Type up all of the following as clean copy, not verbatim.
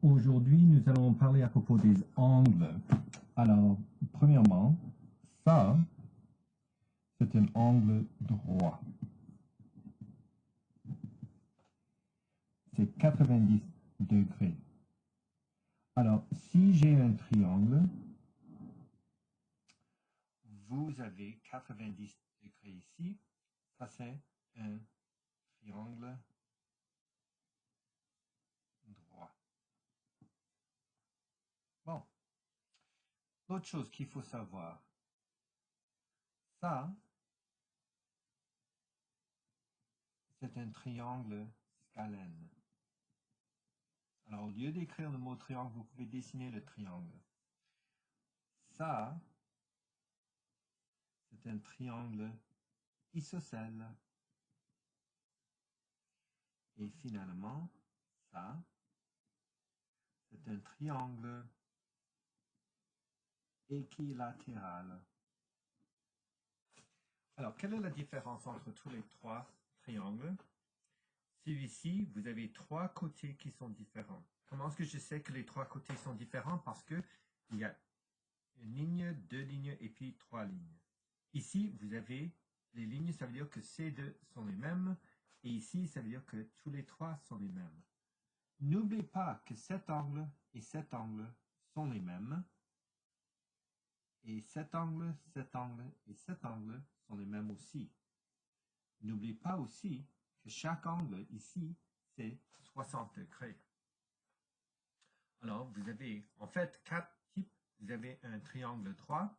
Aujourd'hui, nous allons parler à propos des angles. Alors, premièrement, ça, c'est un angle droit. C'est 90 degrés. Alors, si j'ai un triangle, vous avez 90 degrés ici. Ça, c'est un triangle droit. Bon. L'autre chose qu'il faut savoir, ça, c'est un triangle scalène. Alors, au lieu d'écrire le mot triangle, vous pouvez dessiner le triangle. Ça, c'est un triangle isocèle. Et finalement, ça, c'est un triangle équilatéral. Alors, quelle est la différence entre tous les trois triangles? Celui-ci, vous avez trois côtés qui sont différents. Comment est-ce que je sais que les trois côtés sont différents? Parce que il y a une ligne, deux lignes et puis trois lignes. Ici, vous avez les lignes, ça veut dire que ces deux sont les mêmes. Et ici, ça veut dire que tous les trois sont les mêmes. N'oubliez pas que cet angle et cet angle sont les mêmes. Et cet angle et cet angle sont les mêmes aussi. N'oubliez pas aussi que chaque angle ici, c'est 60 degrés. Alors, vous avez en fait quatre types. Vous avez un triangle droit,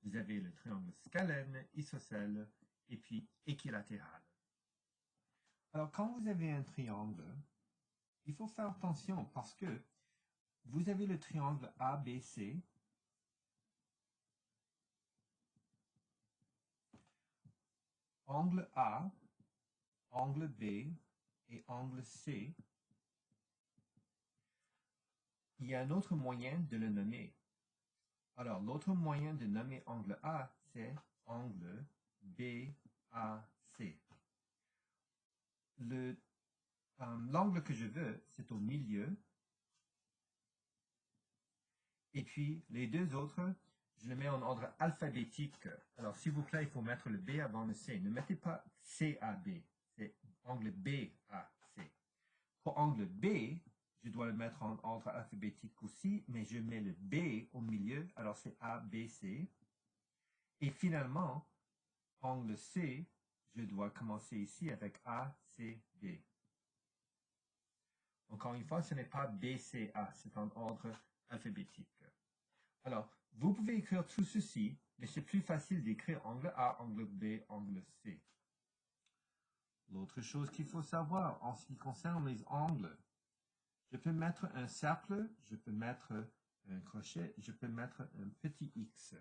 vous avez le triangle scalène, isocèle et puis équilatéral. Alors, quand vous avez un triangle, il faut faire attention parce que vous avez le triangle ABC. Angle A, angle B et angle C. Il y a un autre moyen de le nommer. Alors, l'autre moyen de nommer angle A, c'est angle BAC. L'angle que je veux, c'est au milieu. Et puis, les deux autres, je les mets en ordre alphabétique. Alors, s'il vous plaît, il faut mettre le B avant le C. Ne mettez pas CAB. C'est angle BAC. Pour angle B, je dois le mettre en ordre alphabétique aussi, mais je mets le B au milieu, alors c'est ABC. Et finalement, angle C, je dois commencer ici avec ACB. Encore une fois, ce n'est pas BCA, c'est en ordre alphabétique. Alors, vous pouvez écrire tout ceci, mais c'est plus facile d'écrire angle A, angle B, angle C. L'autre chose qu'il faut savoir en ce qui concerne les angles, je peux mettre un cercle, je peux mettre un crochet, je peux mettre un petit X.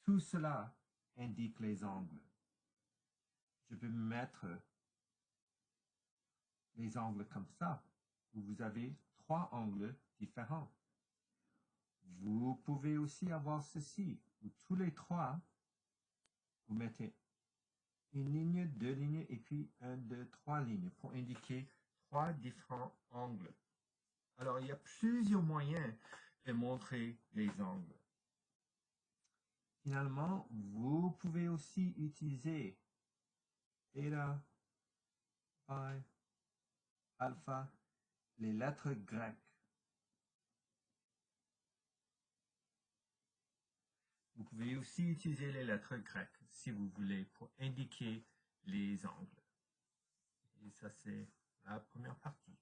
Tout cela indique les angles. Je peux mettre les angles comme ça, où vous avez trois angles différents. Vous pouvez aussi avoir ceci, où tous les trois, vous mettez une ligne, deux lignes et puis un, deux, trois lignes pour indiquer trois différents angles. Alors, il y a plusieurs moyens de montrer les angles. Finalement, vous pouvez aussi utiliser bêta, pi, alpha, les lettres grecques. Vous pouvez aussi utiliser les lettres grecques si vous voulez pour indiquer les angles. Et ça, c'est la première partie.